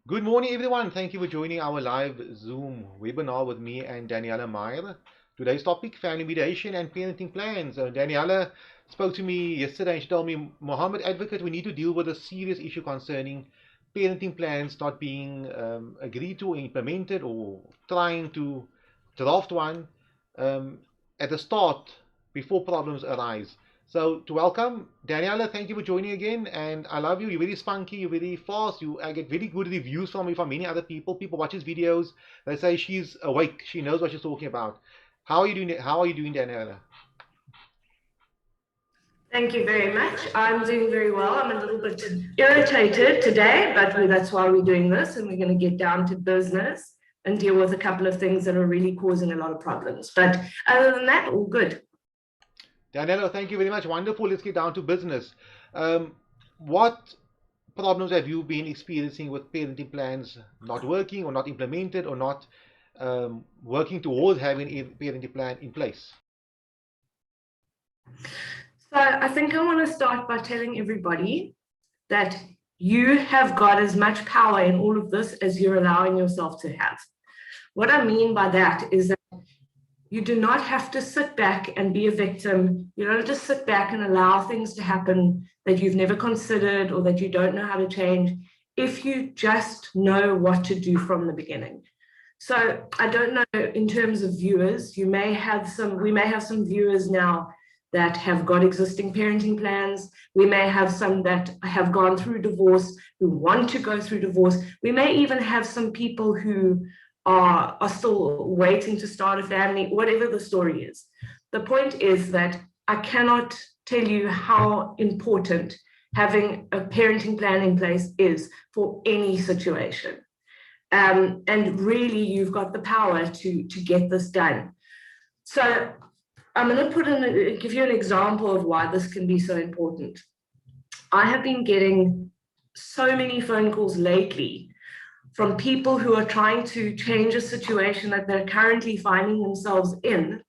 Good morning, everyone. Thank you for joining our live Zoom webinar with me and Daniella Mair. Today's topic, family mediation and parenting plans. Daniella spoke to me yesterday and she told me, Mohammed Advocate, we need to deal with a serious issue concerning parenting plans not being agreed to or implemented or trying to draft one um, at the start before problems arise. So to welcome Daniela, thank you for joining again. And I love you. You're very spunky. You're very fast. I get very good reviews from you from many other people. People watch his videos. They say she's awake. She knows what she's talking about. How are you doing? How are you doing, Daniela? Thank you very much. I'm doing very well. I'm a little bit irritated today, but that's why we're doing this, and we're going to get down to business and deal with a couple of things that are really causing a lot of problems. But other than that, all good. Daniela, thank you very much. Wonderful. Let's get down to business. What problems have you been experiencing with parenting plans not working or not implemented or not working towards having a parenting plan in place? So I think I want to start by telling everybody that you have got as much power in all of this as you're allowing yourself to have. What I mean by that is that you do not have to sit back and be a victim. You don't just sit back and allow things to happen that you've never considered or that you don't know how to change if you just know what to do from the beginning. So I don't know, in terms of viewers, we may have some viewers now that have got existing parenting plans. We may have some that have gone through divorce, who want to go through divorce. We may even have some people who are still waiting to start a family, whatever the story is. The point is that I cannot tell you how important having a parenting plan in place is for any situation. And really, you've got the power to get this done. So I'm going to give you an example of why this can be so important. I have been getting so many phone calls lately from people who are trying to change a situation that they're currently finding themselves in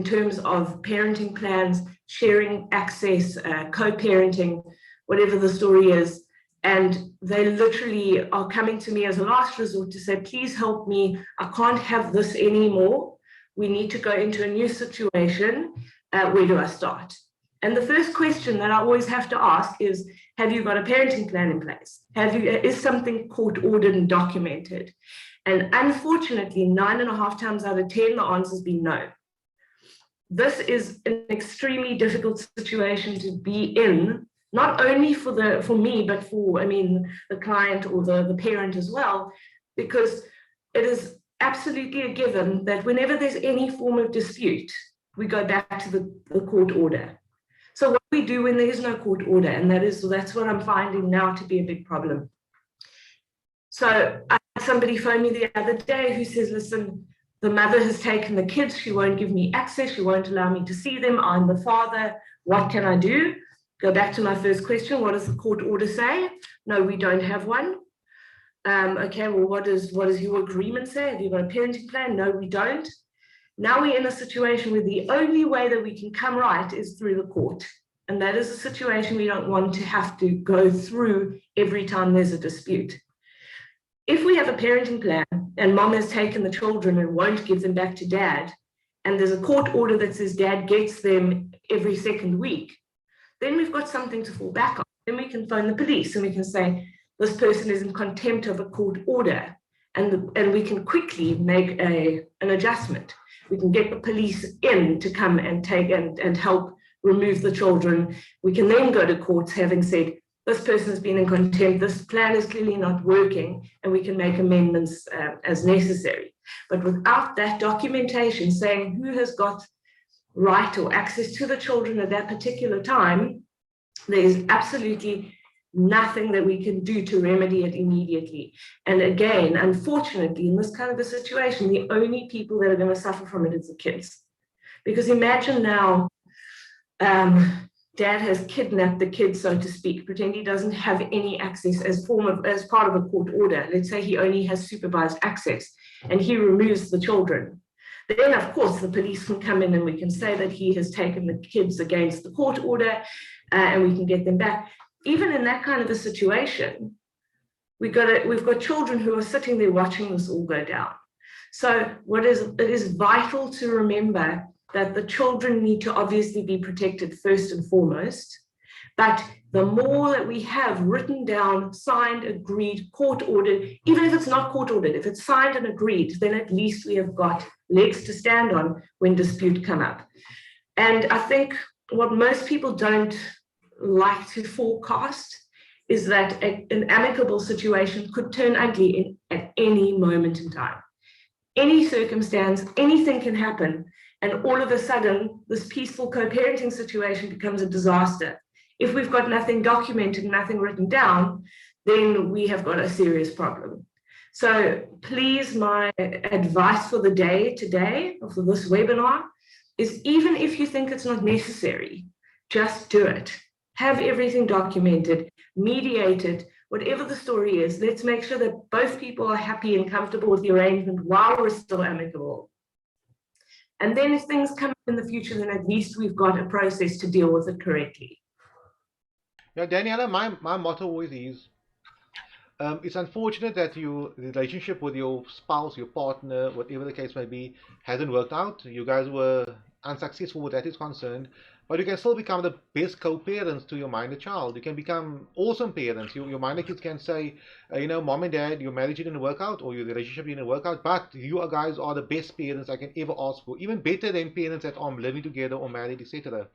terms of parenting plans, sharing access, co-parenting, whatever the story is. And they literally are coming to me as a last resort to say, please help me. I can't have this anymore. We need to go into a new situation. Where do I start? And the first question that I always have to ask is, have you got a parenting plan in place? Is something court ordered and documented? And unfortunately, 9.5 times out of 10, the answer has been no. This is an extremely difficult situation to be in, not only for me, but for, the client or the parent as well, because it is absolutely a given that whenever there's any form of dispute, we go back to the court order. So what we do when there is no court order, and that's what I'm finding now to be a big problem. So I had somebody phone me the other day who says, listen, the mother has taken the kids, she won't give me access, she won't allow me to see them, I'm the father, what can I do? Go back to my first question, what does the court order say? No, we don't have one. Okay, well, what does your agreement say? Have you got a parenting plan? No, we don't. Now we're in a situation where the only way that we can come right is through the court. And that is a situation we don't want to have to go through every time there's a dispute. If we have a parenting plan and mom has taken the children and won't give them back to dad, and there's a court order that says dad gets them every second week, then we've got something to fall back on. Then we can phone the police and we can say, this person is in contempt of a court order, and we can quickly make an adjustment. We can get the police in to come and take and help remove the children. We can then go to courts having said, this person has been in contempt, this plan is clearly not working, and we can make amendments as necessary. But without that documentation saying who has got right or access to the children at that particular time, there is absolutely nothing that we can do to remedy it immediately. And again, unfortunately, in this kind of a situation, the only people that are going to suffer from it is the kids. Because imagine now, dad has kidnapped the kid, so to speak, pretend he doesn't have any access as part of a court order. Let's say he only has supervised access and he removes the children. Then, of course, the police can come in and we can say that he has taken the kids against the court order and we can get them back. Even in that kind of a situation, we've got children who are sitting there watching this all go down. So it is vital to remember that the children need to obviously be protected first and foremost, but the more that we have written down, signed, agreed, court ordered, even if it's not court ordered, if it's signed and agreed, then at least we have got legs to stand on when dispute come up. And I think what most people don't like to forecast is that an amicable situation could turn ugly at any moment in time. Any circumstance, anything can happen, and all of a sudden, this peaceful co-parenting situation becomes a disaster. If we've got nothing documented, nothing written down, then we have got a serious problem. So please, my advice for the day today, or for this webinar, is even if you think it's not necessary, just do it. Have everything documented, mediate it, whatever the story is. Let's make sure that both people are happy and comfortable with the arrangement while we're still amicable. And then if things come up in the future, then at least we've got a process to deal with it correctly. Yeah, Daniella, my motto always is, it's unfortunate that your relationship with your spouse, your partner, whatever the case may be, hasn't worked out. You guys were unsuccessful where that is concerned, but you can still become the best co-parents to your minor child. You can become awesome parents. Your minor kids can say, Mom and Dad, your marriage didn't work out, or your relationship didn't work out, but you guys are the best parents I can ever ask for, even better than parents that are living together or married, etc.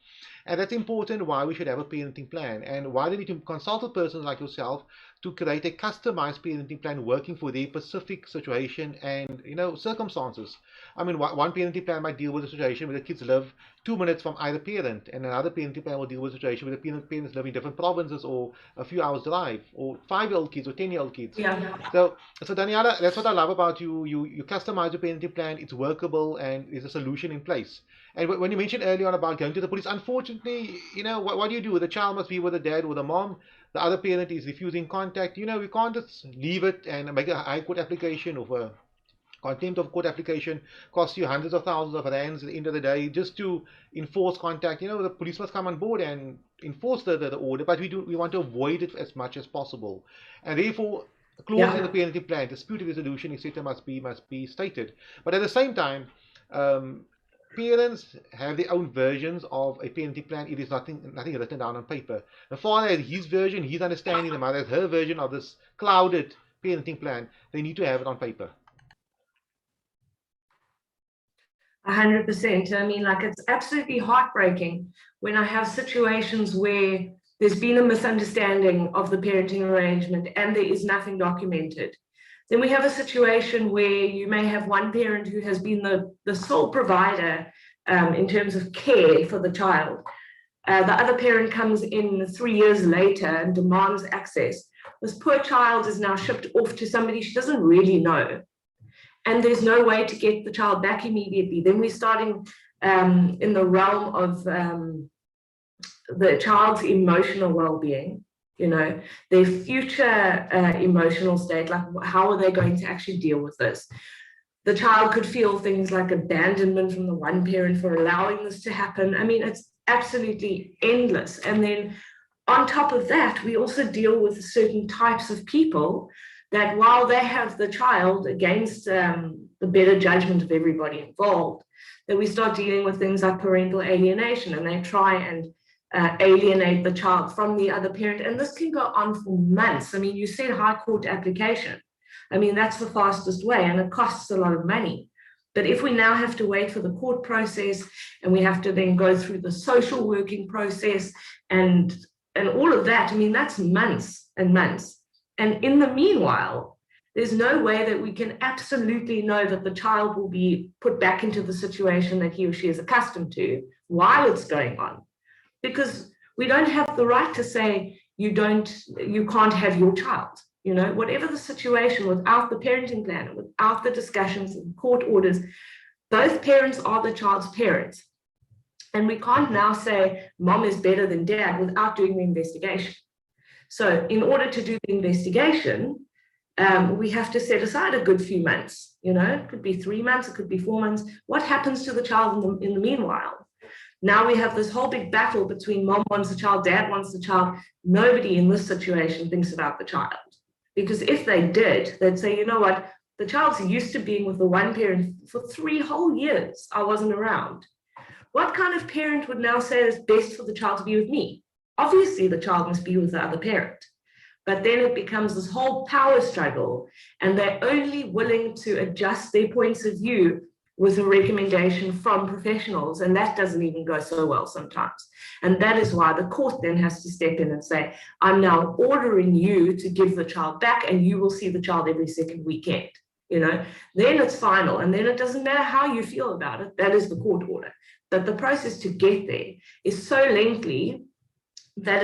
And that's important why we should have a parenting plan, and why they need to consult with persons like yourself to create a customized parenting plan working for their specific situation and circumstances. I mean, one parenting plan might deal with a situation where the kids live 2 minutes from either parent, and another parenting plan will deal with a situation where the parents live in different provinces or a few hours drive, or 5-year-old kids or 10-year-old kids. Yeah. So Daniella, that's what I love about you. You customize your parenting plan. It's workable and there's a solution in place. And when you mentioned earlier on about going to the police, unfortunately, what do you do? The child must be with the dad or the mom. The other parent is refusing contact. We can't just leave it and make a high court application or a contempt of court application, costs you hundreds of thousands of rands at the end of the day just to enforce contact. The police must come on board and enforce the order, but we want to avoid it as much as possible. And therefore, clause in the parenting plan, dispute resolution, etc., must be stated. But at the same time, parents have their own versions of a parenting plan. It is nothing written down on paper. The father has his version, his understanding. The mother has her version of this clouded parenting plan. They need to have it on paper. 100%. I mean, it's absolutely heartbreaking when I have situations where there's been a misunderstanding of the parenting arrangement and there is nothing documented. Then we have a situation where you may have one parent who has been the sole provider in terms of care for the child. The other parent comes in 3 years later and demands access. This poor child is now shipped off to somebody she doesn't really know. And there's no way to get the child back immediately. Then we're starting in the realm of the child's emotional well-being, their future emotional state, like how are they going to actually deal with this? The child could feel things like abandonment from the one parent for allowing this to happen. I mean, it's absolutely endless. And then on top of that, we also deal with certain types of people that while they have the child against the better judgment of everybody involved, that we start dealing with things like parental alienation, and they try and alienate the child from the other parent. And this can go on for months. I mean, you said high court application. I mean, that's the fastest way, and it costs a lot of money. But if we now have to wait for the court process, and we have to then go through the social working process and all of that, I mean, that's months and months. And in the meanwhile, there's no way that we can absolutely know that the child will be put back into the situation that he or she is accustomed to while it's going on. Because we don't have the right to say you can't have your child. Whatever the situation, without the parenting plan, without the discussions and court orders, both parents are the child's parents. And we can't now say mom is better than dad without doing the investigation. So in order to do the investigation, we have to set aside a good few months. It could be 3 months, it could be 4 months. What happens to the child in the meanwhile? Now we have this whole big battle between mom wants the child, dad wants the child. Nobody in this situation thinks about the child. Because if they did, they'd say, you know what, the child's used to being with the one parent for 3 whole years. I wasn't around. What kind of parent would now say it's best for the child to be with me? Obviously, the child must be with the other parent. But then it becomes this whole power struggle, and they're only willing to adjust their points of view with a recommendation from professionals, and that doesn't even go so well sometimes. And that is why the court then has to step in and say, I'm now ordering you to give the child back, and you will see the child every second weekend. Then it's final, and then it doesn't matter how you feel about it. That is the court order. But the process to get there is so lengthy that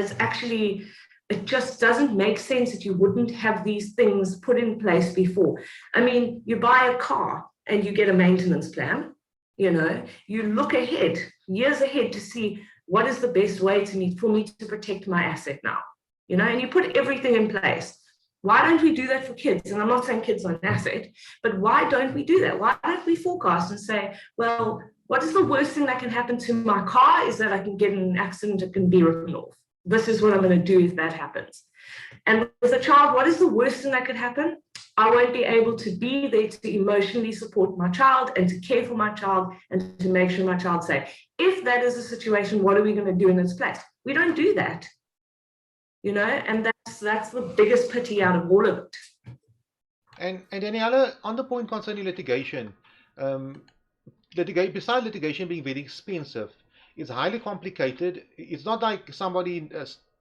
it just doesn't make sense that you wouldn't have these things put in place before. I mean, you buy a car and you get a maintenance plan. You look ahead, years ahead, to see what is the best way for me to protect my asset now. And you put everything in place. Why don't we do that for kids? And I'm not saying kids are an asset, but why don't we do that? Why don't we forecast and say, well, what is the worst thing that can happen to my car is that I can get in an accident, it can be written off. This is what I'm going to do if that happens. And with a child, what is the worst thing that could happen? I won't be able to be there to emotionally support my child and to care for my child and to make sure my child's safe. If that is a situation, what are we going to do in its place? We don't do that. And that's the biggest pity out of all of it. And Daniella, on the point concerning litigation, besides litigation being very expensive, it's highly complicated. It's not like somebody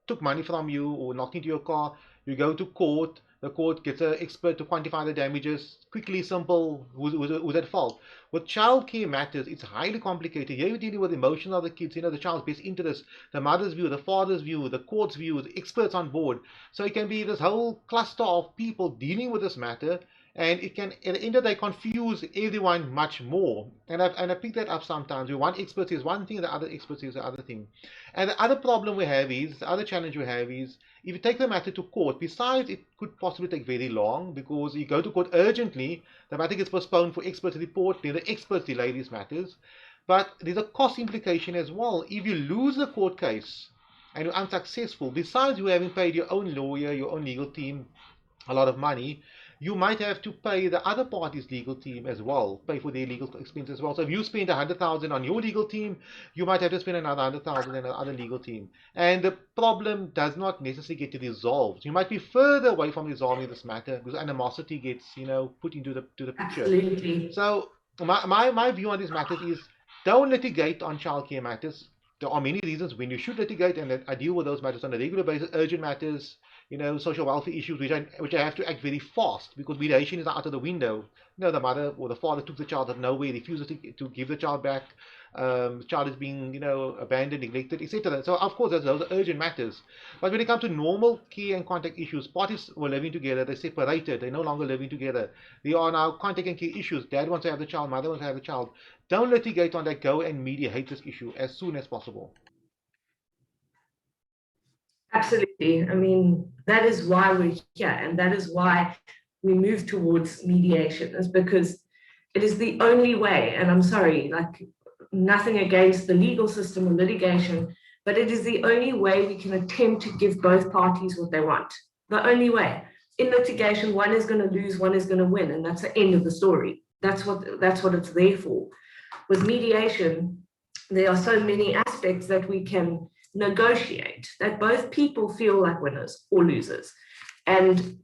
took money from you or knocked into your car. You go to court. The court gets an expert to quantify the damages. Quickly, simple, who's at fault. With child care matters, it's highly complicated. Here you're dealing with emotions of the kids, the child's best interest, the mother's view, the father's view, the court's view, the experts on board. So it can be this whole cluster of people dealing with this matter, and it can, at the end of the day, confuse everyone much more. And I pick that up sometimes, where one expert says one thing, the other expert says the other thing. And the other problem we have is, the other challenge we have is, if you take the matter to court, besides it could possibly take very long, because you go to court urgently, the matter gets postponed for experts to report, then the experts delay these matters. But there's a cost implication as well. If you lose the court case and you're unsuccessful, besides you having paid your own lawyer, your own legal team a lot of money, you might have to pay the other party's legal team as well, pay for their legal expenses as well. So if you spend 100,000 on your legal team, you might have to spend another 100,000 on another legal team. And the problem does not necessarily get resolved. You might be further away from resolving this matter because animosity gets, put into the picture. Absolutely. So my view on these matters is, don't litigate on childcare matters. There are many reasons when you should litigate, and I deal with those matters on a regular basis, urgent matters, social welfare issues, which I have to act very fast because mediation is out of the window. The mother or the father took the child out of nowhere, refuses to give the child back. The child is being, abandoned, neglected, etc. So of course, those are urgent matters. But when it comes to normal care and contact issues, parties were living together, they're separated, they're no longer living together. There are now contact and care issues. Dad wants to have the child, mother wants to have the child. Don't litigate on that. Go and mediate this issue as soon as possible. Absolutely. I mean, that is why we're here, and that is why we move towards mediation, is because it is the only way. And I'm sorry, nothing against the legal system or litigation, but it is the only way we can attempt to give both parties what they want. The only way. In litigation, one is going to lose, one is going to win, and that's the end of the story. That's what it's there for. With mediation, there are so many aspects that we can negotiate that both people feel like winners or losers. And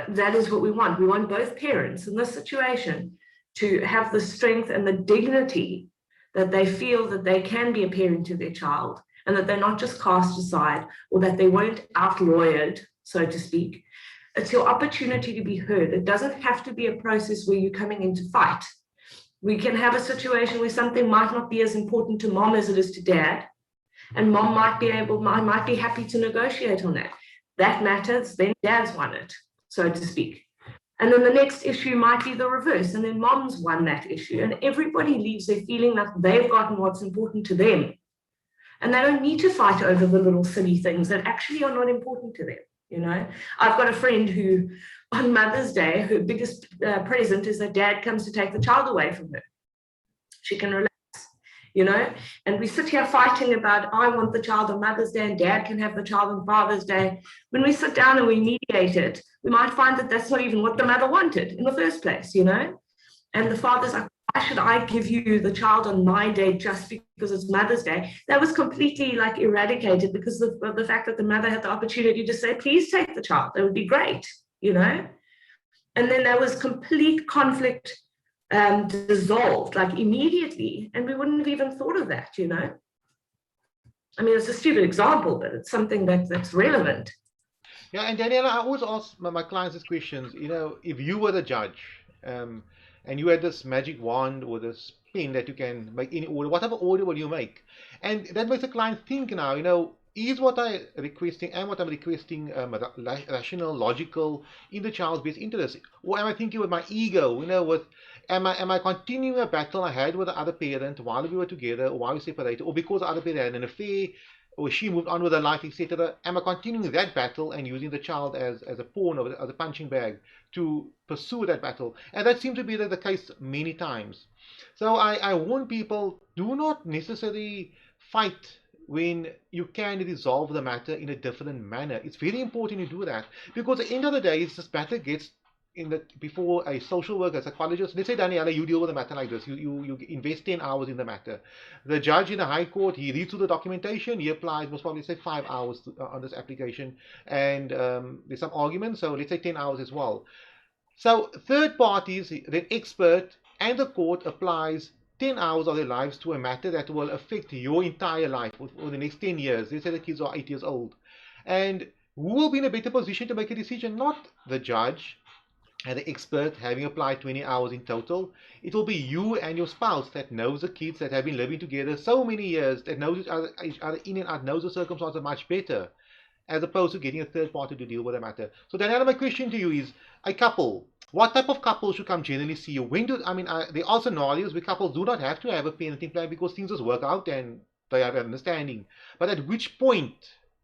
that is what we want. We want both parents in this situation to have the strength and the dignity that they feel that they can be a parent to their child and that they're not just cast aside or that they weren't out-lawyered, so to speak. It's your opportunity to be heard. It doesn't have to be a process where you're coming in to fight. We can have a situation where something might not be as important to mom as it is to dad, and mom might be happy to negotiate on that. That matters, then dad's won it, so to speak. And then the next issue might be the reverse, and then mom's won that issue, and everybody leaves there feeling like they've gotten what's important to them. And they don't need to fight over the little silly things that actually are not important to them. I've got a friend who, on Mother's Day, her biggest present is that dad comes to take the child away from her. She can relax. you know, and we sit here fighting about, I want the child on Mother's Day and Dad can have the child on Father's Day. When we sit down and we mediate it, we might find that that's not even what the mother wanted in the first place, you know, and the father's like, why should I give you the child on my day just because it's Mother's Day? That was completely like eradicated because of the fact that the mother had the opportunity to say, please take the child, that would be great, you know. And then there was complete conflict dissolved like immediately, and we wouldn't have even thought of that, you know. I mean, it's a stupid example, but it's something that's relevant. Yeah, and Daniela, I always ask my clients these questions. You know, if you were the judge, and you had this magic wand or this pen that you can make any order, whatever order will you make? And that makes the client think now, you know, is what I'm requesting and what I'm requesting rational, logical, in the child's best interest? Or am I thinking with my ego, you know, with am I continuing a battle I had with the other parent while we were together or while we separated, or because the other parent had an affair or she moved on with her life, etc. Am I continuing that battle and using the child as a pawn or as a punching bag to pursue that battle? And that seems to be the case many times. So I warn people, do not necessarily fight when you can resolve the matter in a different manner. It's very important you do that, because at the end of the day, if this matter gets before a social worker, a psychologist, let's say, Daniela, you deal with a matter like this, you invest 10 hours in the matter. The judge in the high court, he reads through the documentation, he applies, most probably say 5 hours on this application, and there's some argument, so let's say 10 hours as well. So third parties, the expert and the court applies 10 hours of their lives to a matter that will affect your entire life for the next 10 years. Let's say the kids are 8 years old. And who will be in a better position to make a decision? Not the judge and the expert having applied 20 hours in total. It will be you and your spouse that knows the kids, that have been living together so many years, that knows each other in and out, knows the circumstances much better, as opposed to getting a third party to deal with the matter. So Daniela, my question to you is, a couple, what type of couple should come generally see you? When do, I mean, there are scenarios where couples do not have to have a parenting plan because things just work out and they have an understanding. But at which point,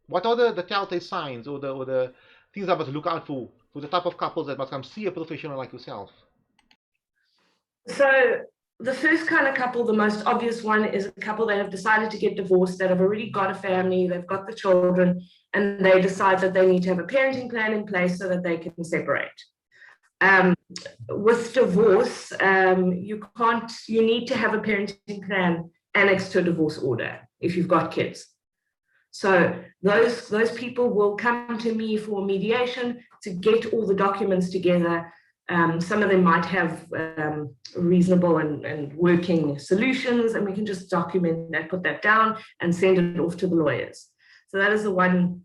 what are the telltale signs or the things I must look out for the type of couples that must come see a professional like yourself? So the first kind of couple, the most obvious one, is a couple that have decided to get divorced, that have already got a family, they've got the children, and they decide that they need to have a parenting plan in place so that they can separate. With divorce, you need to have a parenting plan annexed to a divorce order if you've got kids. So those people will come to me for mediation to get all the documents together. Some of them might have reasonable and working solutions, and we can just document that, put that down, and send it off to the lawyers. So that is the one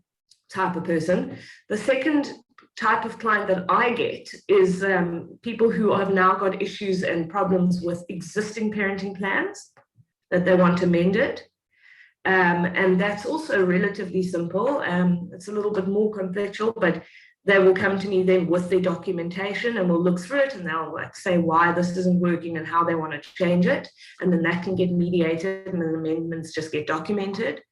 type of person. The second type of client that I get is people who have now got issues and problems with existing parenting plans that they want amended. And that's also relatively simple. It's a little bit more conflictual, but they will come to me then with their documentation, and we'll look through it, and they'll say why this isn't working and how they want to change it. And then that can get mediated, and then amendments just get documented.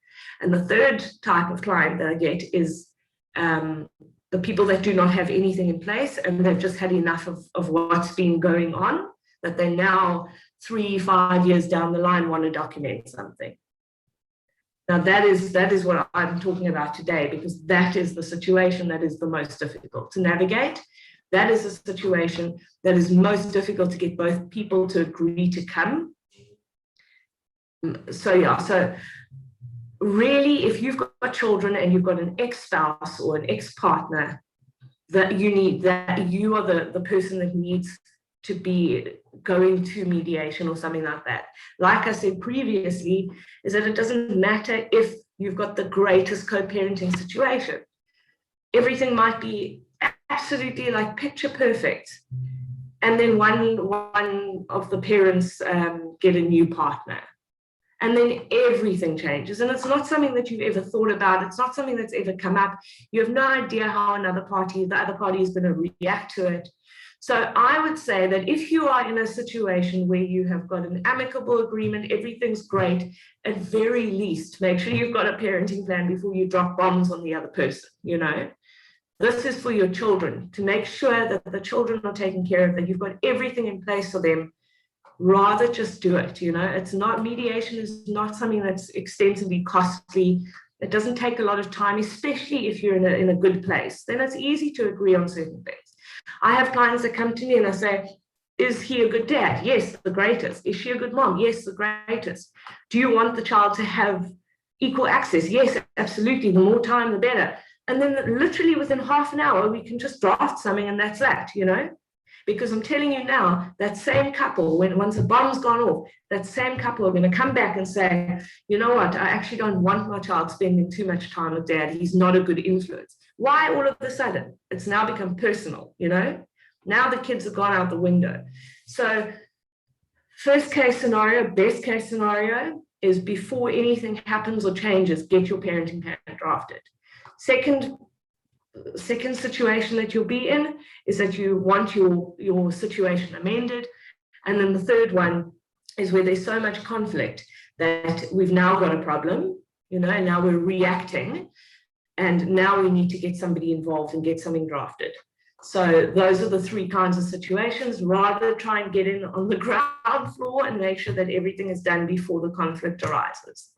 And the third type of client that I get is the people that do not have anything in place, and they've just had enough of what's been going on, that they now 3-5 years down the line want to document something. Now that is what I'm talking about today, because that is the situation that is the most difficult to navigate. That is a situation that is most difficult to get both people to agree to come. So really, if you've got children and you've got an ex-spouse or an ex-partner, that you are the person that needs to be going to mediation or something like that. Like I said previously, is that it doesn't matter if you've got the greatest co-parenting situation. Everything might be absolutely like picture perfect, and then one of the parents get a new partner, and then everything changes, and it's not something that you've ever thought about. It's not something that's ever come up. You have no idea how the other party is going to react to it. So I would say that if you are in a situation where you have got an amicable agreement, everything's great, at very least, make sure you've got a parenting plan before you drop bombs on the other person, you know. This is for your children, to make sure that the children are taken care of, that you've got everything in place for them rather just do it. It's not, mediation is not something that's extensively costly. It doesn't take a lot of time, especially if you're in a good place. Then it's easy to agree on certain things. I have clients that come to me and I say, is he a good dad? Yes, the greatest. Is she a good mom? Yes, the greatest. Do you want the child to have equal access? Yes, absolutely. The more time, the better. And then literally within half an hour, we can just draft something and that's that, Because I'm telling you now, that same couple, once a bomb's gone off, that same couple are going to come back and say, you know what, I actually don't want my child spending too much time with dad. He's not a good influence. Why all of a sudden? It's now become personal, Now the kids have gone out the window. So first case scenario, best case scenario is before anything happens or changes, get your parenting plan drafted. Second situation that you'll be in is that you want your situation amended. And then the third one is where there's so much conflict that we've now got a problem, and now we're reacting. And now we need to get somebody involved and get something drafted. So those are the three kinds of situations. Rather try and get in on the ground floor and make sure that everything is done before the conflict arises.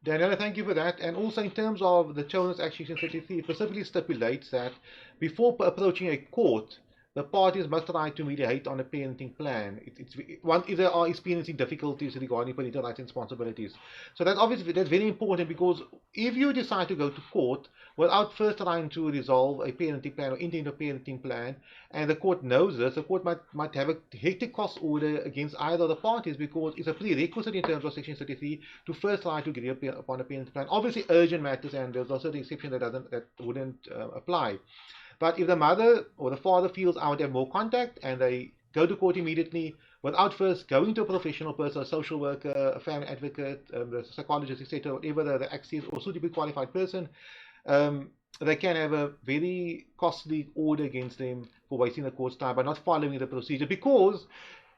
Daniella, thank you for that. And also in terms of the Children's Act Section 33, it specifically stipulates that before approaching a court, the parties must try to mediate on a parenting plan. If they are experiencing difficulties regarding parental rights and responsibilities. So that's very important, because if you decide to go to court without first trying to resolve a parenting plan or enter into a parenting plan, and the court knows this, the court might have a hectic cost order against either of the parties, because it's a prerequisite in terms of Section 33 to first try to agree upon a parenting plan. Obviously, urgent matters, and there's also the exception that wouldn't apply. But if the mother or the father feels I want to have more contact, and they go to court immediately without first going to a professional person, a social worker, a family advocate, the psychologist, etc., whatever the access or suitably qualified person, they can have a very costly order against them for wasting the court's time by not following the procedure. Because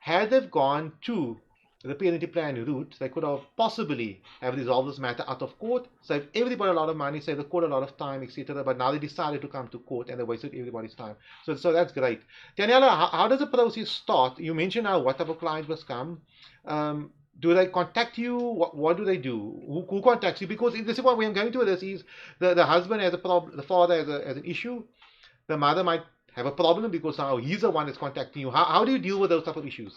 had they gone to the parenting plan route, they could have possibly have resolved this matter out of court, saved everybody a lot of money, saved the court a lot of time, etc. But now they decided to come to court and they wasted everybody's time. So that's great. Daniella, how does the process start? You mentioned now what type of clients must come. Do they contact you? What do they do? Who contacts you? Because this is what we are going to. This is the husband has a problem, the father has an issue, the mother might have a problem because now he's the one that's contacting you. How do you deal with those type of issues?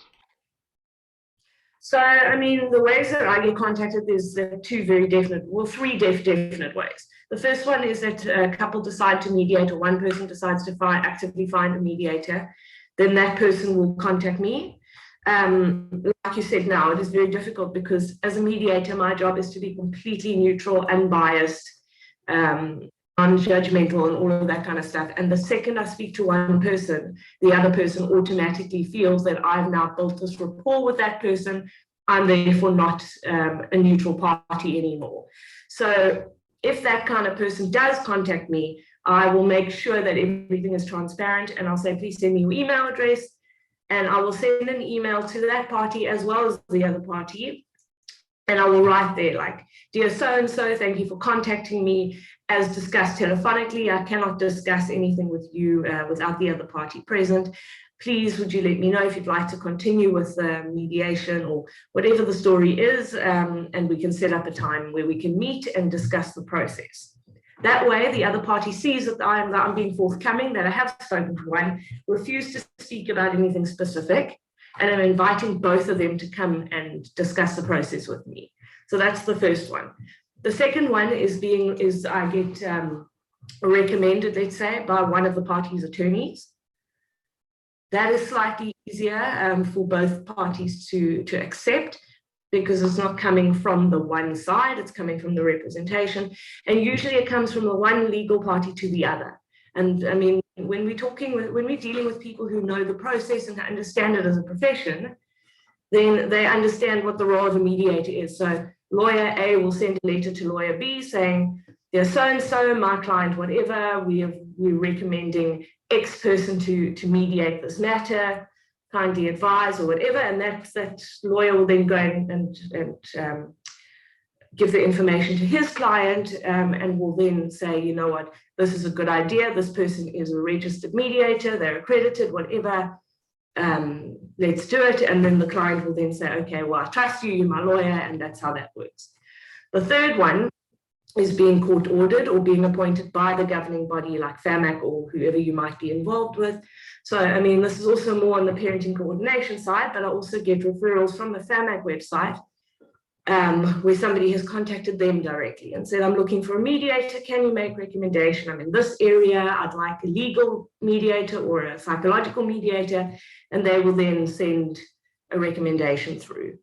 So, the ways that I get contacted, there's three definite ways. The first one is that a couple decide to mediate, or one person decides to actively find a mediator. Then that person will contact me. Like you said, now it is very difficult, because as a mediator, my job is to be completely neutral, unbiased, non-judgmental, and all of that kind of stuff. And the second I speak to one person, the other person automatically feels that I've now built this rapport with that person. I'm therefore not a neutral party anymore. So if that kind of person does contact me, I will make sure that everything is transparent, and I'll say, please send me your email address, and I will send an email to that party as well as the other party. And I will write there, like, dear so-and-so, thank you for contacting me. As discussed telephonically, I cannot discuss anything with you without the other party present. Please, would you let me know if you'd like to continue with mediation or whatever the story is, and we can set up a time where we can meet and discuss the process. That way, the other party sees that I'm being forthcoming, that I have spoken to one, refuse to speak about anything specific, and I'm inviting both of them to come and discuss the process with me. So that's the first one. The second one is I get recommended, let's say, by one of the party's attorneys. That is slightly easier for both parties to accept, because it's not coming from the one side, it's coming from the representation. And usually it comes from the one legal party to the other. And when we're dealing with people who know the process and understand it as a profession, then they understand what the role of a mediator is. So lawyer A will send a letter to lawyer B saying, dear so-and-so, my client, whatever, we're recommending X person to mediate this matter, kindly advise, or whatever. And that lawyer will then go and give the information to his client, and will then say, you know what, this is a good idea. This person is a registered mediator, they're accredited, whatever. let's do it. And then the client will then say, okay, well, I trust you, you're my lawyer, and that's how that works. The third one is being court ordered or being appointed by the governing body like FAMAC or whoever you might be involved with. So, I mean, this is also more on the parenting coordination side, but I also get referrals from the FAMAC website where somebody has contacted them directly and said, I'm looking for a mediator, can you make recommendation? I'm in this area, I'd like a legal mediator or a psychological mediator, and they will then send a recommendation through.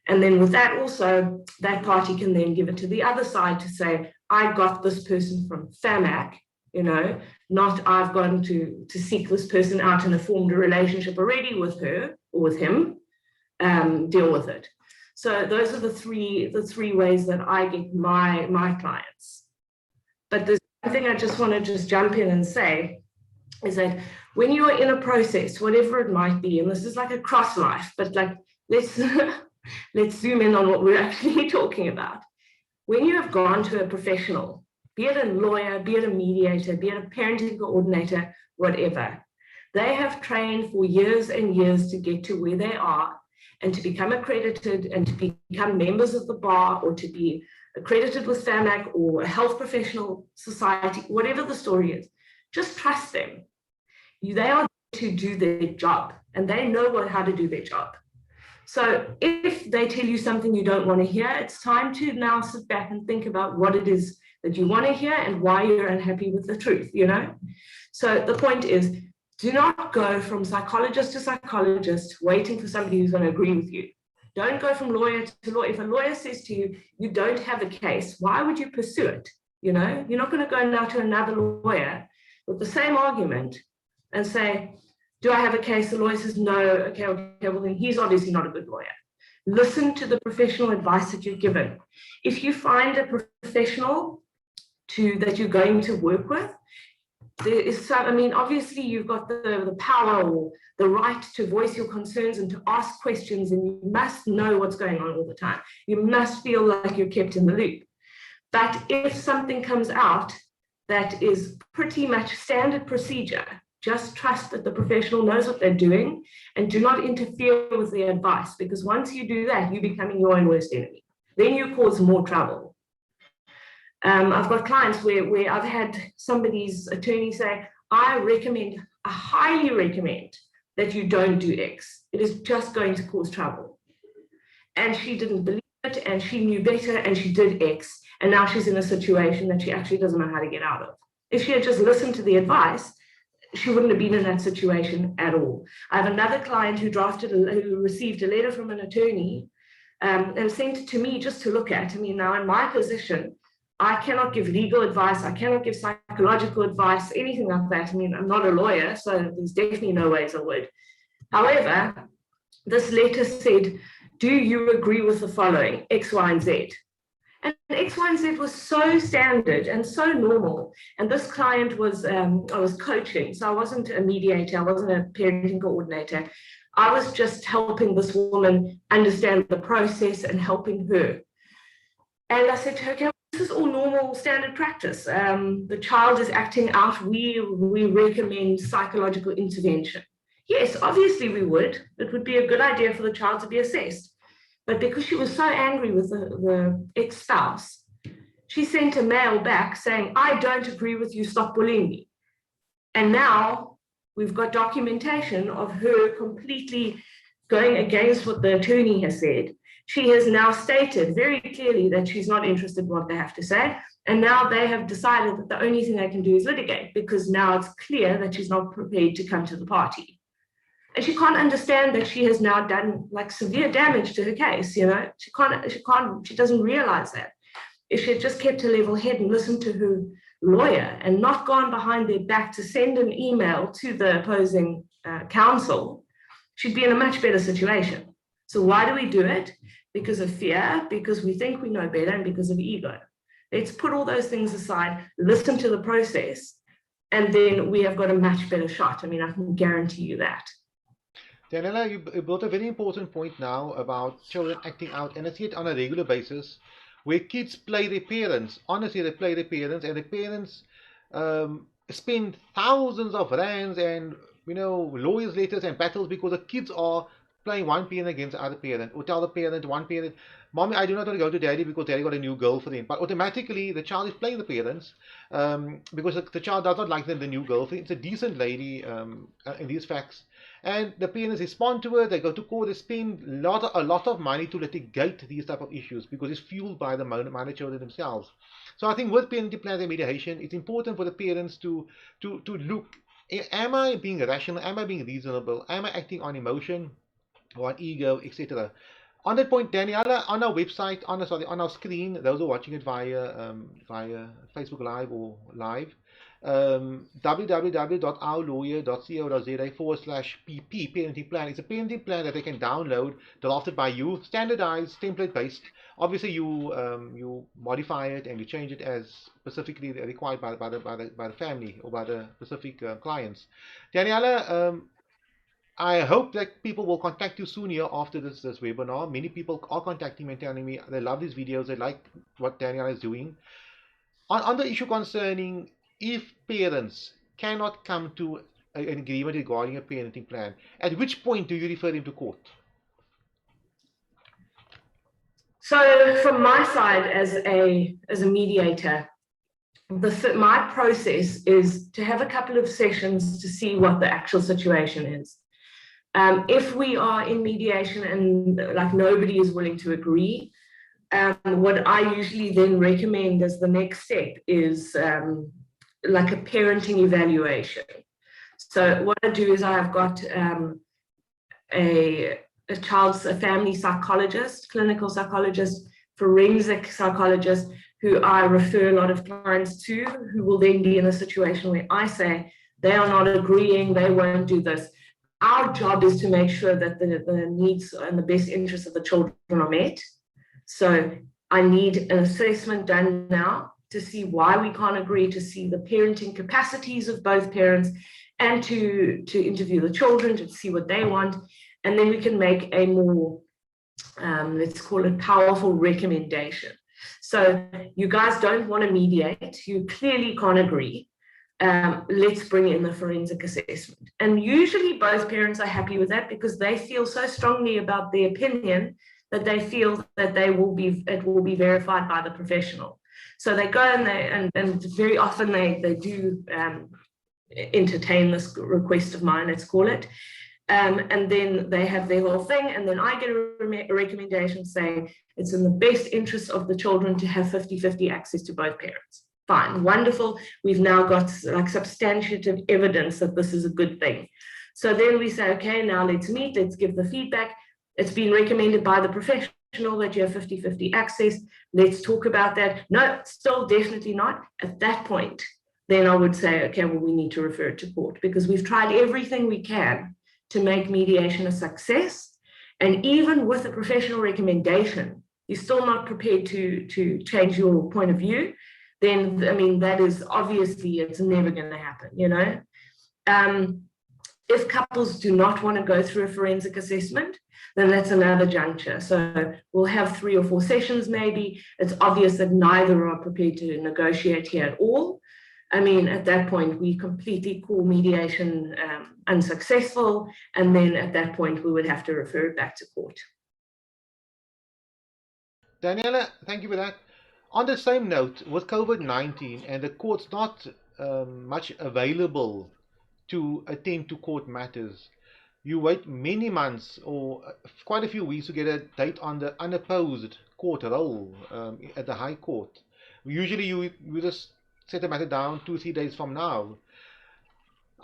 And then with that also, that party can then give it to the other side to say, I got this person from FAMAC, you know, not I've gone to seek this person out and have formed a relationship already with her or with him, deal with it. So those are the three ways that I get my clients. But there's one thing I just want to just jump in and say is that when you are in a process, whatever it might be, and this is like a cross life, but like let's let's zoom in on what we're actually talking about. When you have gone to a professional, be it a lawyer, be it a mediator, be it a parenting coordinator, whatever, they have trained for years and years to get to where they are and to become accredited and to become members of the bar or to be accredited with FAMAC or a health professional society, whatever the story is, just trust them. They are there to do their job and they know how to do their job. So if they tell you something you don't want to hear, it's time to now sit back and think about what it is that you want to hear and why you're unhappy with the truth, you know? So the point is, do not go from psychologist to psychologist waiting for somebody who's going to agree with you. Don't go from lawyer to lawyer. If a lawyer says to you, you don't have a case, why would you pursue it? You know, you're not going to go now to another lawyer with the same argument and say, do I have a case? The lawyer says, no. Okay, well, then he's obviously not a good lawyer. Listen to the professional advice that you're given. If you find a professional that you're going to work with, there is some, I mean, obviously you've got the power or the right to voice your concerns and to ask questions, and you must know what's going on all the time. You must feel like you're kept in the loop. But if something comes out that is pretty much standard procedure, just trust that the professional knows what they're doing and do not interfere with their advice, because once you do that, you're becoming your own worst enemy. Then you cause more trouble. I've got clients where I've had somebody's attorney say, I highly recommend that you don't do X. It is just going to cause trouble. And she didn't believe it, and she knew better, and she did X. And now she's in a situation that she actually doesn't know how to get out of. If she had just listened to the advice, she wouldn't have been in that situation at all. I have another client who received a letter from an attorney and sent it to me just to look at. I mean, now in my position, I cannot give legal advice. I cannot give psychological advice, anything like that. I mean, I'm not a lawyer, so there's definitely no ways I would. However, this letter said, do you agree with the following, X, Y, and Z? And X, Y, and Z was so standard and so normal. And this client was, I was coaching, so I wasn't a mediator, I wasn't a parenting coordinator. I was just helping this woman understand the process and helping her. And I said to her, okay, this is all normal standard practice. The child is acting out. We recommend psychological intervention. Yes, obviously we would. It would be a good idea for the child to be assessed. But because she was so angry with the ex-spouse, she sent a mail back saying, I don't agree with you, stop bullying me. And now we've got documentation of her completely going against what the attorney has said. She has now stated very clearly that she's not interested in what they have to say. And now they have decided that the only thing they can do is litigate, because now it's clear that she's not prepared to come to the party. And she can't understand that she has now done like severe damage to her case, you know. She doesn't realize that. If she had just kept a level head and listened to her lawyer and not gone behind their back to send an email to the opposing counsel, she'd be in a much better situation. So why do we do it? Because of fear, because we think we know better, and because of ego. Let's put all those things aside, listen to the process, and then we have got a much better shot. I mean, I can guarantee you that. Daniella, you brought a very important point now about children acting out, and I see it on a regular basis, where kids play their parents. Honestly, they play their parents, and the parents spend thousands of rands and lawyers' letters and battles because the kids are playing one parent against the other parent, or tell the parent, one parent, Mommy, I do not want to go to daddy because daddy got a new girlfriend. But automatically the child is playing the parents because the child does not like the new girlfriend. It's a decent lady in these facts. And the parents respond to it, they go to court, they spend a lot of money to litigate these type of issues because it's fueled by the minor children themselves. So I think with parenting plans and mediation, it's important for the parents to look, am I being rational, am I being reasonable, am I acting on emotion or on ego, etc. On that point, Daniella, on our website, on our screen, those who are watching it via Facebook Live or live, www.ourlawyer.co.za/pp parenting plan. It's a parenting plan that they can download, drafted by you, standardized, template based. Obviously, you modify it and you change it as specifically required by the family or by the specific clients. Daniella, I hope that people will contact you soon here after this webinar. Many people are contacting me and telling me they love these videos, they like what Daniella is doing. On the issue concerning if parents cannot come to an agreement regarding a parenting plan, at which point do you refer them to court? So from my side as a mediator, my process is to have a couple of sessions to see what the actual situation is. If we are in mediation and like nobody is willing to agree, what I usually then recommend as the next step is like a parenting evaluation. So what I do is I have got a family psychologist, clinical psychologist, forensic psychologist, who I refer a lot of clients to, who will then be in a situation where I say they are not agreeing, they won't do this. Our job is to make sure that the needs and the best interests of the children are met. So I need an assessment done now to see why we can't agree, to see the parenting capacities of both parents, and to interview the children to see what they want. And then we can make a more, let's call it, powerful recommendation. So you guys don't want to mediate, you clearly can't agree. Let's bring in the forensic assessment. And usually both parents are happy with that because they feel so strongly about their opinion that they feel that it will be verified by the professional. So they go and very often they do entertain this request of mine, let's call it. And then they have their whole thing, and then I get a recommendation saying it's in the best interest of the children to have 50-50 access to both parents. Fine, wonderful. We've now got like substantiative evidence that this is a good thing. So then we say, okay, now let's meet, let's give the feedback. It's been recommended by the professional that you have 50-50 access. Let's talk about that. No, still definitely not. At that point, then I would say, okay, well, we need to refer it to court because we've tried everything we can to make mediation a success. And even with a professional recommendation, you're still not prepared to change your point of view, then, I mean, that is obviously, it's never going to happen, you know. If couples do not want to go through a forensic assessment, then that's another juncture. So we'll have 3 or 4 sessions maybe. It's obvious that neither are prepared to negotiate here at all. I mean, at that point, we completely call mediation unsuccessful, and then at that point, we would have to refer it back to court. Daniella, thank you for that. On the same note, with COVID-19 and the courts not much available to attend to court matters, you wait many months or quite a few weeks to get a date on the unopposed court roll at the High Court. Usually you just set the matter down 2-3 days from now.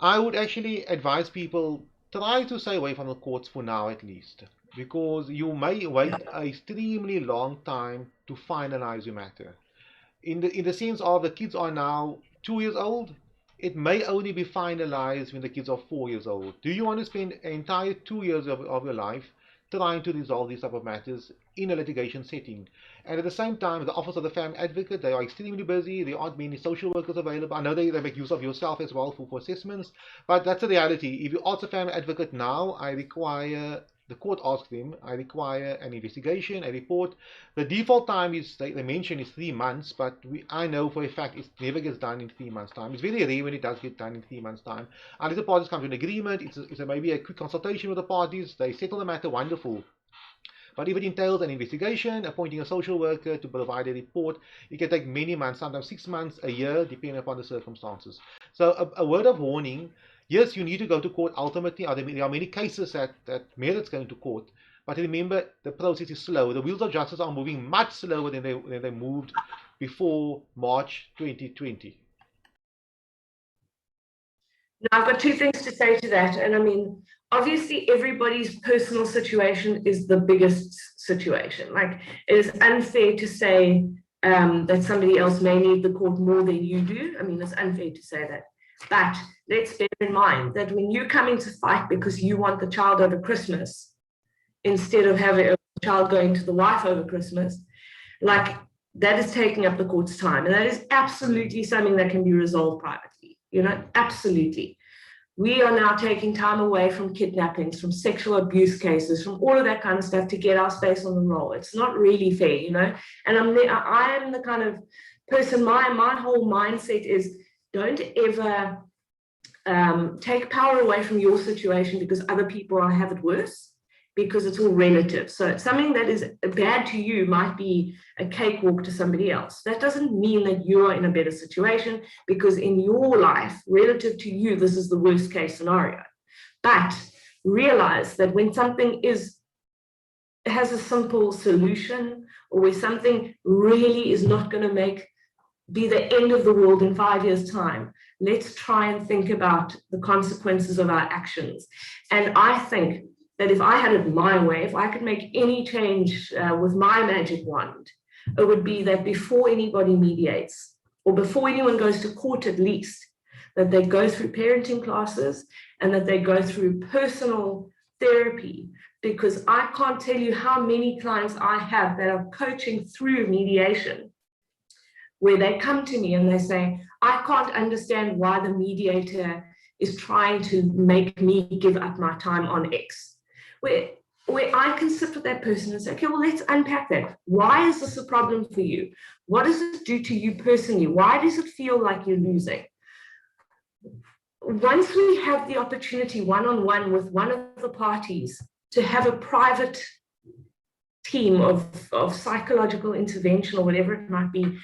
I would actually advise people, try to stay away from the courts for now at least, because you may wait an extremely long time to finalize your matter. In the sense of the kids are now 2 years old, it may only be finalized when the kids are 4 years old. Do you want to spend an entire 2 years of your life trying to resolve these type of matters in a litigation setting? And at the same time, the Office of the Family Advocate, they are extremely busy. There aren't many social workers available. I know they make use of yourself as well for assessments, but that's the reality. If you ask a family advocate now, I require the court asks them, I require an investigation, a report. The default time is, they mention, is 3 months, but I know for a fact it never gets done in 3 months' time. It's very rare when it does get done in 3 months' time. Unless the parties come to an agreement, it's maybe a quick consultation with the parties, they settle the matter, wonderful. But if it entails an investigation, appointing a social worker to provide a report, it can take many months, sometimes 6 months, a year, depending upon the circumstances. So a word of warning, yes, you need to go to court ultimately. There are many cases that merits going to court. But remember, the process is slow. The wheels of justice are moving much slower than they moved before March 2020. Now, I've got two things to say to that. And I mean, obviously, everybody's personal situation is the biggest situation. Like, it is unfair to say that somebody else may need the court more than you do. I mean, it's unfair to say that. But let's bear in mind that when you come into fight because you want the child over Christmas, instead of having a child going to the wife over Christmas, like, that is taking up the court's time. And that is absolutely something that can be resolved privately, you know, absolutely. We are now taking time away from kidnappings, from sexual abuse cases, from all of that kind of stuff to get our space on the roll. It's not really fair, you know. And I am the kind of person, my whole mindset is, don't ever take power away from your situation because other people have it worse, because it's all relative. So something that is bad to you might be a cakewalk to somebody else. That doesn't mean that you are in a better situation, because in your life, relative to you, this is the worst case scenario. But realize that when something has a simple solution, or where something really is not going to be the end of the world in 5 years' time, let's try and think about the consequences of our actions. And I think that if I had it my way, if I could make any change with my magic wand, it would be that before anybody mediates, or before anyone goes to court at least, that they go through parenting classes and that they go through personal therapy. Because I can't tell you how many clients I have that are coaching through mediation, where they come to me and they say, I can't understand why the mediator is trying to make me give up my time on X. Where I can sit with that person and say, okay, well, let's unpack that. Why is this a problem for you? What does it do to you personally? Why does it feel like you're losing? Once we have the opportunity one-on-one with one of the parties to have a private team of psychological intervention or whatever it might be,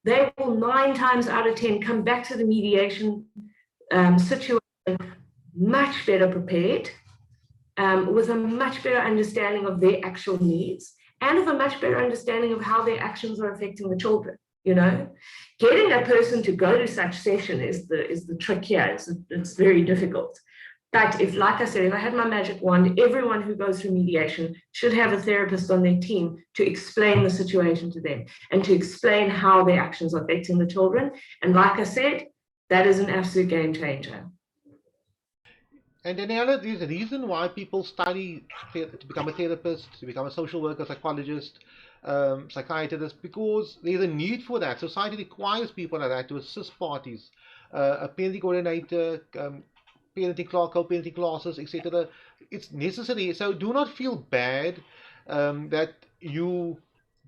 they will 9 times out of 10 come back to the mediation situation much better prepared, with a much better understanding of their actual needs, and with a much better understanding of how their actions are affecting the children. You know, getting a person to go to such session is the trick here. It's very difficult. But if, like I said, if I had my magic wand, everyone who goes through mediation should have a therapist on their team to explain the situation to them and to explain how their actions are affecting the children. And like I said, that is an absolute game changer. And Daniella, there's a reason why people study to become a therapist, to become a social worker, psychologist, psychiatrist, because there's a need for that. Society requires people like that to assist parties. A parenting coordinator, parenting class, co-parenting classes, etc. It's necessary. So do not feel bad that you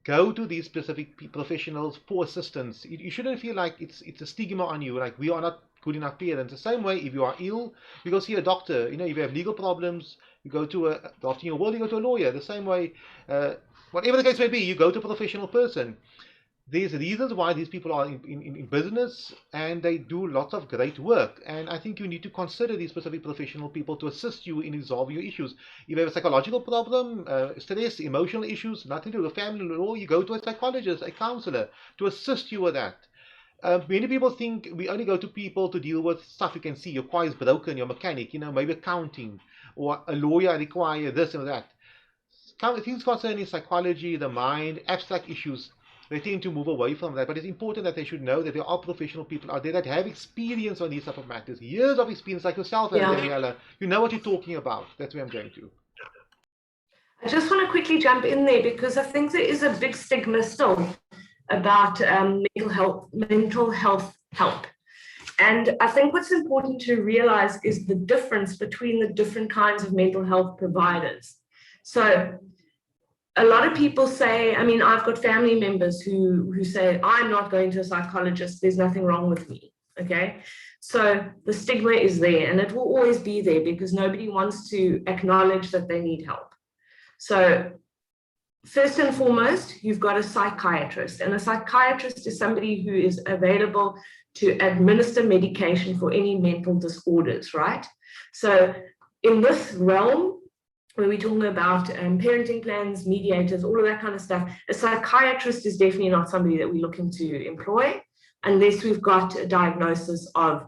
go to these specific professionals for assistance. You shouldn't feel like it's a stigma on you, like we are not good enough parents. The same way, if you are ill, you go see a doctor. You know, if you have legal problems, you go to after your will, you go to a lawyer. The same way, whatever the case may be, you go to a professional person. There's reasons why these people are in business, and they do lots of great work. And I think you need to consider these specific professional people to assist you in resolving your issues. If you have a psychological problem, stress, emotional issues, nothing to do with family law, you go to a psychologist, a counselor to assist you with that. Many people think we only go to people to deal with stuff you can see. Your car is broken, your mechanic, you know, maybe accounting, or a lawyer require this and that. Things concerning psychology, the mind, abstract issues, they tend to move away from that. But it's important that they should know that there are professional people out there that have experience on these type of matters, years of experience, like yourself, Daniella. You know what you're talking about. That's where I'm going to. I just want to quickly jump in there, because I think there is a big stigma still about mental health help. And I think what's important to realize is the difference between the different kinds of mental health providers. So a lot of people say, I mean, I've got family members who say, I'm not going to a psychologist, there's nothing wrong with me, okay? So the stigma is there, and it will always be there because nobody wants to acknowledge that they need help. So first and foremost, you've got a psychiatrist, and a psychiatrist is somebody who is available to administer medication for any mental disorders, right? So in this realm, when we're talking about parenting plans, mediators, all of that kind of stuff, a psychiatrist is definitely not somebody that we're looking to employ unless we've got a diagnosis of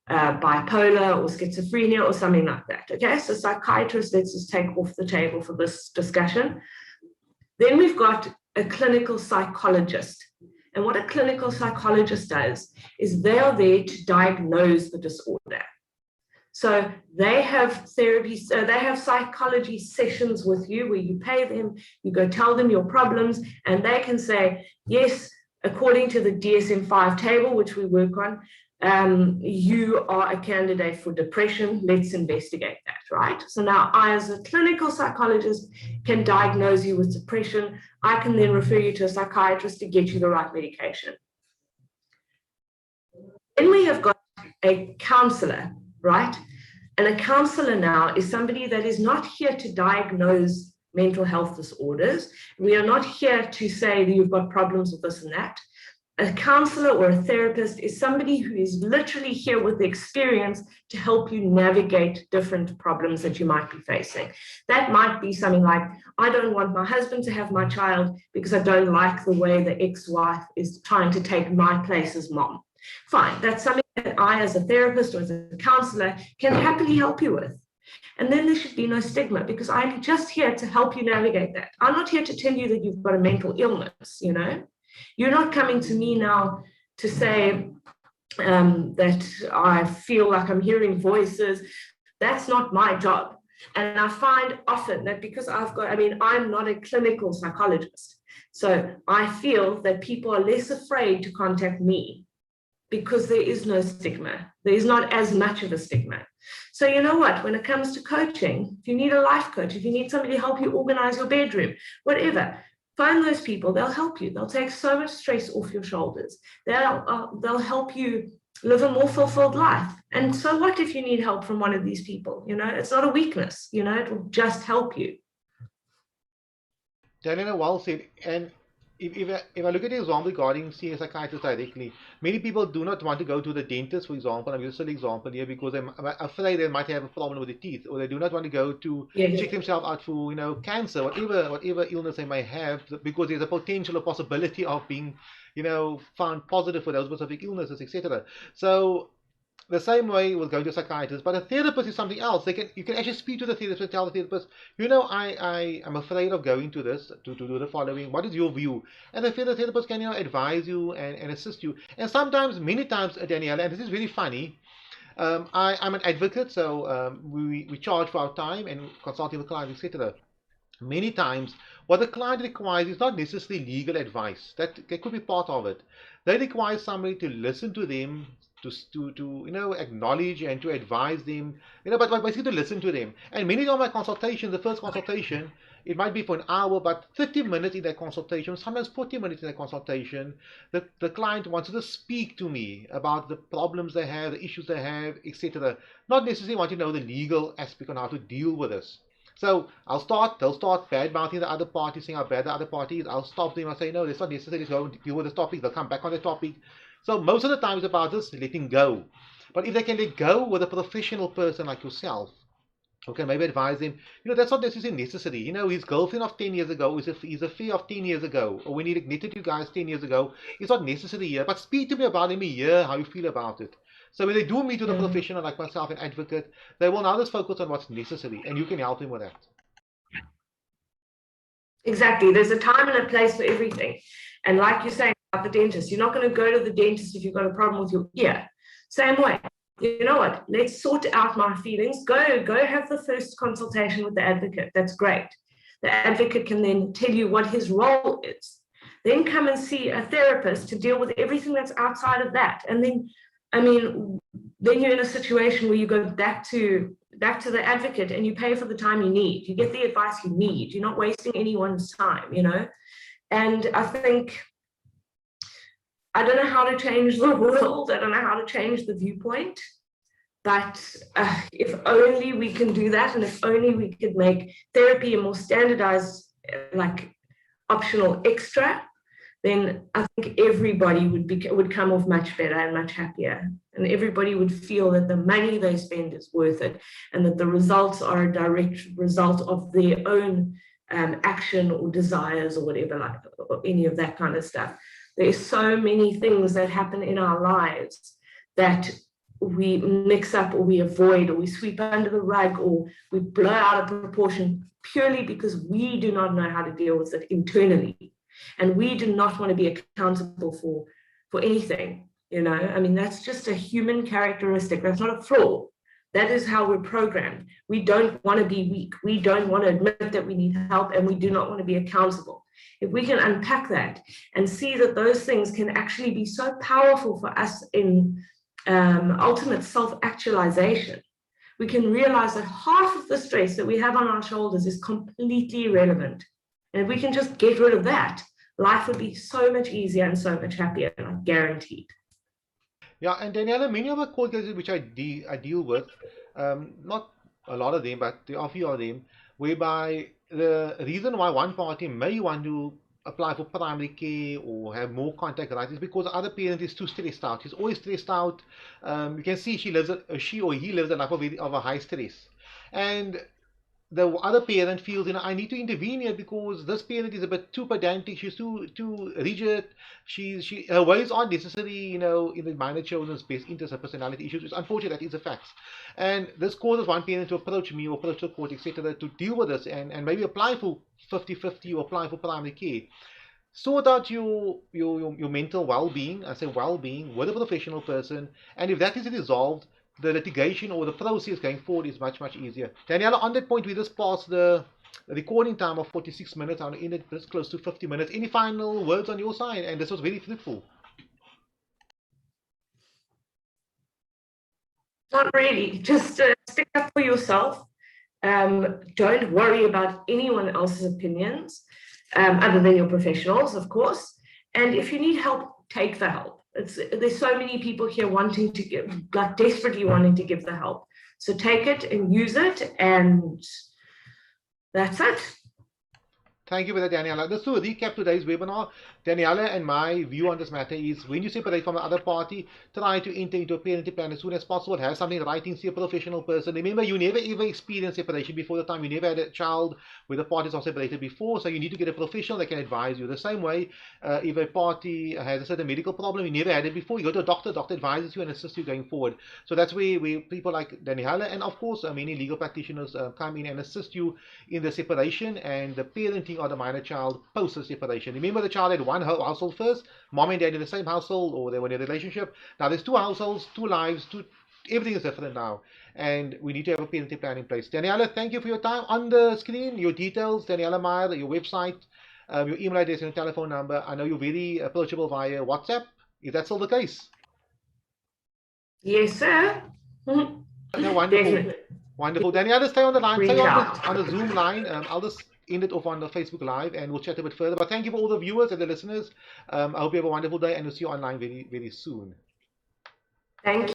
bipolar or schizophrenia or something like that. Okay, so psychiatrist, let's just take off the table for this discussion. Then we've got a clinical psychologist. And what a clinical psychologist does is they are there to diagnose the disorder. So they have therapy, they have psychology sessions with you where you pay them, you go tell them your problems, and they can say, yes, according to the DSM-5 table, which we work on, you are a candidate for depression, let's investigate that, right? So now I, as a clinical psychologist, can diagnose you with depression. I can then refer you to a psychiatrist to get you the right medication. Then we have got a counselor, right? And a counselor now is somebody that is not here to diagnose mental health disorders. We are not here to say that you've got problems with this and that. A counselor or a therapist is somebody who is literally here with the experience to help you navigate different problems that you might be facing. That might be something like, I don't want my husband to have my child because I don't like the way the ex-wife is trying to take my place as mom. Fine, that's something that I, as a therapist or as a counselor, can happily help you with. And then there should be no stigma because I'm just here to help you navigate that. I'm not here to tell you that you've got a mental illness, you know? You're not coming to me now to say that I feel like I'm hearing voices. That's not my job. And I find often that because I'm not a clinical psychologist. So I feel that people are less afraid to contact me because there is no stigma. There is not as much of a stigma. So you know what, when it comes to coaching, if you need a life coach, if you need somebody to help you organize your bedroom, whatever, find those people, they'll help you. They'll take so much stress off your shoulders. They'll help you live a more fulfilled life. And so what if you need help from one of these people? You know, it's not a weakness, you know, it will just help you. Daniella, well said. And if I look at the example regarding seeing a psychiatrist directly, many people do not want to go to the dentist, for example. I'm using an example here because they're afraid they might have a problem with the teeth, or they do not want to go to check themselves out for, you know, cancer, whatever illness they may have, because there's a potential or possibility of being, you know, found positive for those specific illnesses, etc. So the same way we'll go to a psychiatrist, but a therapist is something else. You can actually speak to the therapist and tell the therapist, you know, I am afraid of going to this to do the following. What is your view? And the therapist can, you know, advise you and assist you. And sometimes, many times, Daniella, and this is really funny. I'm an advocate, so we charge for our time and consulting the client, etc. Many times, what the client requires is not necessarily legal advice. That could be part of it. They require somebody to listen to them, to you know, acknowledge and to advise them, you know, but basically to listen to them. And many of my consultations, the first consultation, it might be for an hour, but 30 minutes in that consultation, sometimes 40 minutes in that consultation, the client wants to speak to me about the problems they have, the issues they have, etc. Not necessarily want to know the legal aspect on how to deal with this. So they'll start bad mouthing the other party, saying how bad the other party is. I'll stop them and say, no, it's not necessary, let's go and deal with this topic. They'll come back on the topic. So most of the time it's about this letting go. But if they can let go with a professional person like yourself, who can maybe advise him, you know, that's not necessarily necessary. You know, his girlfriend of 10 years ago is his affair of 10 years ago, or when he ignited you guys 10 years ago, it's not necessary here. But speak to me about him a year, how you feel about it. So when they do meet with a professional like myself, an advocate, they will now just focus on what's necessary, and you can help them with that. Exactly. There's a time and a place for everything. And like you say about the dentist, you're not going to go to the dentist if you've got a problem with your ear. Same way. You know what? Let's sort out my feelings. Go have the first consultation with the advocate. That's great. The advocate can then tell you what his role is. Then come and see a therapist to deal with everything that's outside of that. And then, I mean, then you're in a situation where you go back to the advocate and you pay for the time you need. You get the advice you need. You're not wasting anyone's time, you know. And I think, I don't know how to change the world. I don't know how to change the viewpoint. But if only we can do that, and if only we could make therapy a more standardized, like optional extra, then I think everybody would come off much better and much happier. And everybody would feel that the money they spend is worth it, and that the results are a direct result of their own action or desires or whatever, like or any of that kind of stuff. There's so many things that happen in our lives that we mix up or we avoid or we sweep under the rug or we blow out of proportion purely because we do not know how to deal with it internally. And we do not want to be accountable for anything, you know. I mean, that's just a human characteristic. That's not a flaw. That is how we're programmed. We don't want to be weak. We don't want to admit that we need help, and we do not want to be accountable. If we can unpack that and see that those things can actually be so powerful for us in ultimate self-actualization, we can realize that half of the stress that we have on our shoulders is completely irrelevant. And if we can just get rid of that, life would be so much easier and so much happier, guaranteed. Yeah, and Daniella, many of the court cases which I deal with, not a lot of them, but there are a few of them, whereby the reason why one party may want to apply for primary care or have more contact rights is because the other parent is too stressed out. He's always stressed out. You can see she or he lives a life of a high stress. And the other parent feels, I need to intervene here because this parent is a bit too pedantic, she's too rigid, her ways aren't necessary, in the minor children's best interest, her personality issues. It's unfortunate, that is a fact. And this causes one parent to approach me or approach the court, etc., to deal with this and maybe apply for 50-50 or apply for primary care. Sort out your mental well-being, I say well-being, with a professional person, and if that is resolved, the litigation or the process going forward is much, much easier. Daniella, on that point, we just passed the recording time of 46 minutes. I'm in it this close to 50 minutes. Any final words on your side? And this was very fruitful. Not really. Just stick up for yourself. Don't worry about anyone else's opinions, other than your professionals, of course. And if you need help, take the help. There's so many people here wanting to give, like desperately wanting to give the help. So take it and use it, and that's it. Thank you for that, Daniella. Just to recap today's webinar, Daniella and my view on this matter is when you separate from the other party, try to enter into a parenting plan as soon as possible. Have something in writing, see a professional person. Remember, you never ever experienced separation before the time. You never had a child where the parties are separated before, so you need to get a professional that can advise you. The same way, if a party has a certain medical problem, you never had it before, you go to a doctor advises you and assists you going forward. So that's where people like Daniella and of course many legal practitioners come in and assist you in the separation and the parenting of the minor child post the separation. Remember, the child had one household first, mom and dad in the same household, or they were in a relationship. Now there's two households, two lives, everything is different now, and we need to have a parenting plan in place. Daniella, thank you for your time. On the screen, your details, Daniella Mair, your website, your email address and your telephone number. I know you're very approachable via WhatsApp. Is that still the case? Yes, sir. Okay, wonderful. Definitely. Wonderful. Daniella, stay on the line. Stay on the Zoom line. I'll just end it off on the Facebook Live and we'll chat a bit further. But thank you for all the viewers and the listeners. I hope you have a wonderful day and we'll see you online very, very soon. Thank you.